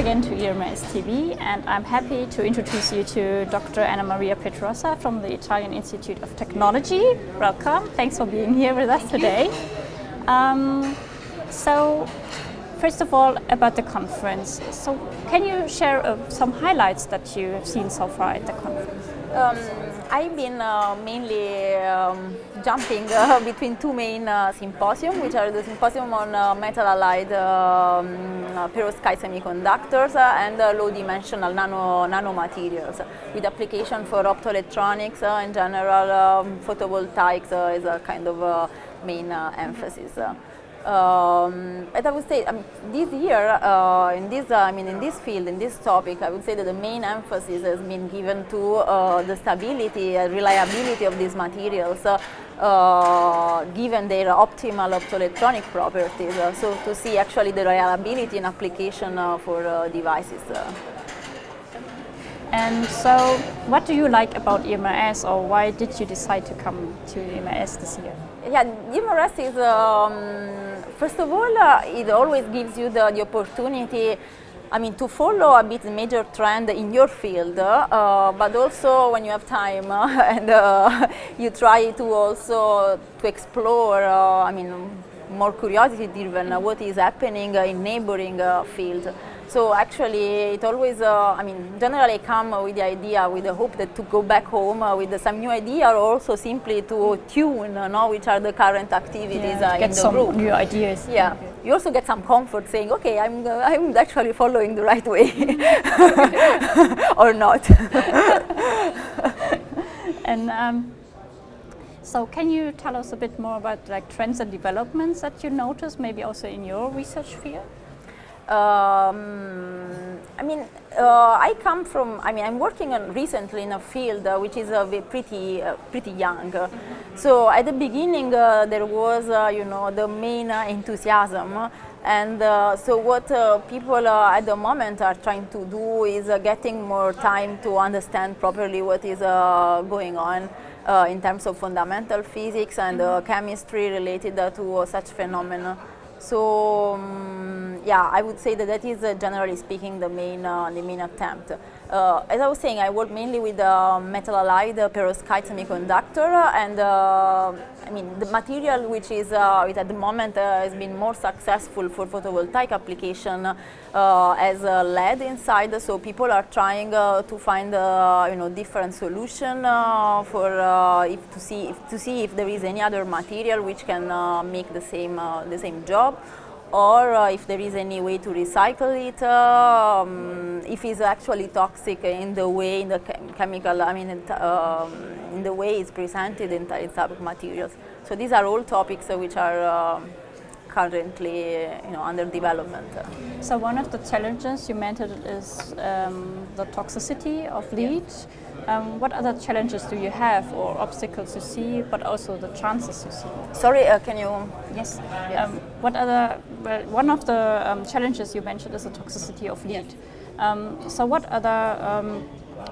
again to EMRS TV, and I'm happy to introduce you to Dr. Annamaria PETROZZA from the Italian Institute of Technology. Welcome, thanks for being here with us today. So, first of all, about the conference. So, can you share some highlights that you have seen so far at the conference? I've been mainly jumping between two main symposiums, which are the symposium on metal allied perovskite semiconductors and low-dimensional nanomaterials, with application for optoelectronics in general. Photovoltaics is a kind of main emphasis. But I would say this year, in this field, in this topic, I would say that the main emphasis has been given to the stability and reliability of these materials, given their optimal optoelectronic properties. So to see actually the reliability in application for devices. And so, what do you like about EMRS, or why did you decide to come to EMRS this year? Yeah, EMRS is, first of all, it always gives you the opportunity, to follow a bit the major trend in your field, but also when you have time and you try to also to explore, more curiosity-driven, what is happening in neighboring fields. So actually, it always, generally I come with the idea, with the hope that to go back home with some new idea, or also simply to tune, which are the current activities in the get some group. New ideas. Yeah, okay. You also get some comfort saying, okay, I'm actually following the right way, or not. And so, can you tell us a bit more about trends and developments that you notice, maybe also in your research field? I come from, I'm working recently in a field which is pretty young. So at the beginning there was, the main enthusiasm. And so what people at the moment are trying to do is getting more time to understand properly what is going on in terms of fundamental physics and chemistry related to such phenomena. So I would say that is generally speaking the main attempt. As I was saying, I work mainly with metal allied perovskite semiconductor, and the material which is at the moment has been more successful for photovoltaic application as lead inside. So people are trying to find different solution to see if there is any other material which can make the same job, or if there is any way to recycle it, if it's actually toxic in the way, in the chemical, in the way it's presented in type of materials. So these are all topics which are currently under development. So one of the challenges you mentioned is the toxicity of lead. Yes. What other challenges do you have, or obstacles you see, but also the chances you see? Sorry, can you? Yes. Yes. One of the challenges you mentioned is the toxicity of lead. Yes. So what other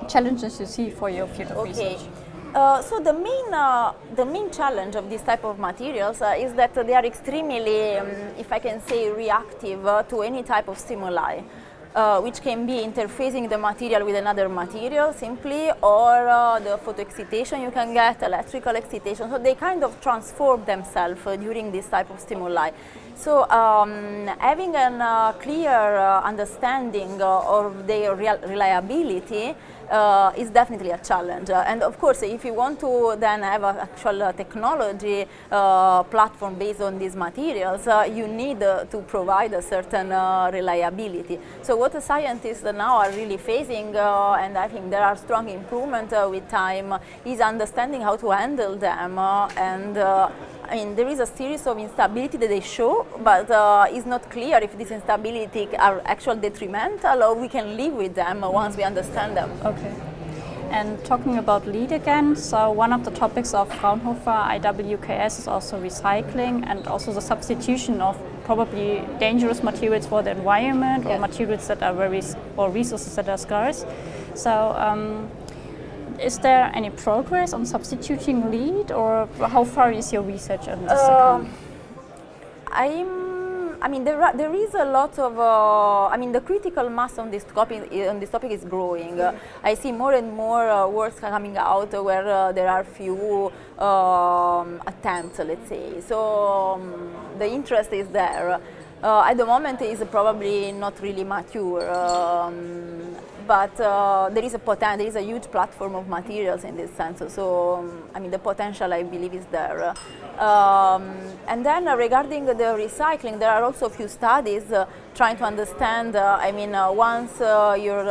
challenges you see for your field of research? So the main challenge of this type of materials is that they are extremely, if I can say, reactive to any type of stimuli. Which can be interfacing the material with another material simply, or the photoexcitation you can get, electrical excitation. So they kind of transform themselves during this type of stimuli. So having a clear understanding of their reliability is definitely a challenge. And of course, if you want to then have an actual technology platform based on these materials, you need to provide a certain reliability. So what the scientists now are really facing, and I think there are strong improvements with time, is understanding how to handle them. There is a series of instability that they show, but it's not clear if these instability are actually detrimental, or we can live with them once we understand them. Okay. And talking about lead again, so one of the topics of Fraunhofer IWKS is also recycling, and also the substitution of probably dangerous materials for the environment, or materials that are or resources that are scarce. So is there any progress on substituting lead, or how far is your research on this? I mean, there is a lot of, I mean, the critical mass on this topic is growing. I see more and more works coming out where there are few attempts, let's say. So the interest is there. At the moment, it is probably not really mature. But there is a huge platform of materials in this sense. So, I mean, the potential, I believe, is there. And then regarding the recycling, there are also a few studies trying to understand, I mean, once your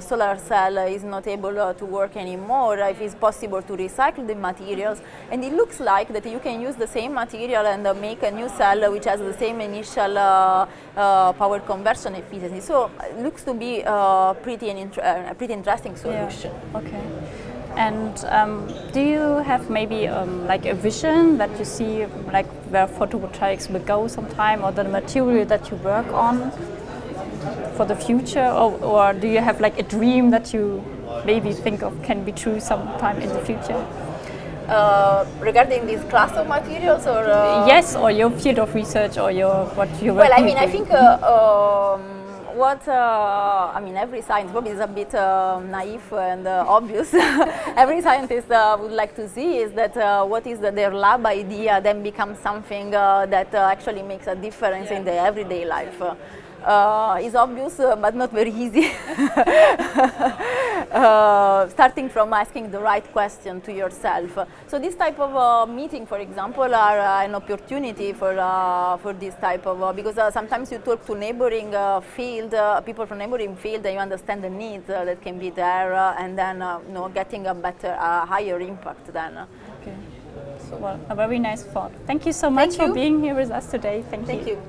solar cell is not able to work anymore, if it's possible to recycle the materials. And it looks like that you can use the same material and make a new cell which has the same initial power conversion efficiency. So it looks to be pretty interesting solution. Yeah. Okay. And do you have maybe like a vision that you see like where photovoltaics will go sometime, or the material that you work on for the future, or do you have like a dream that you maybe think of can be true sometime in the future? Regarding this class of materials, or yes, or your field of research, or what you work. Well, I mean, I think I mean, every science probably is a bit naive and obvious. Every scientist would like to see is that what is their lab idea then becomes something that actually makes a difference in their everyday life. It's obvious, but not very easy. Starting from asking the right question to yourself. So this type of meeting, for example, are an opportunity for this type of, because sometimes you talk to neighboring field, people from neighboring field, and you understand the needs that can be there, and then getting a better, higher impact then. Okay. So, well, a very nice thought. Thank you so much for being here with us today. Thank you.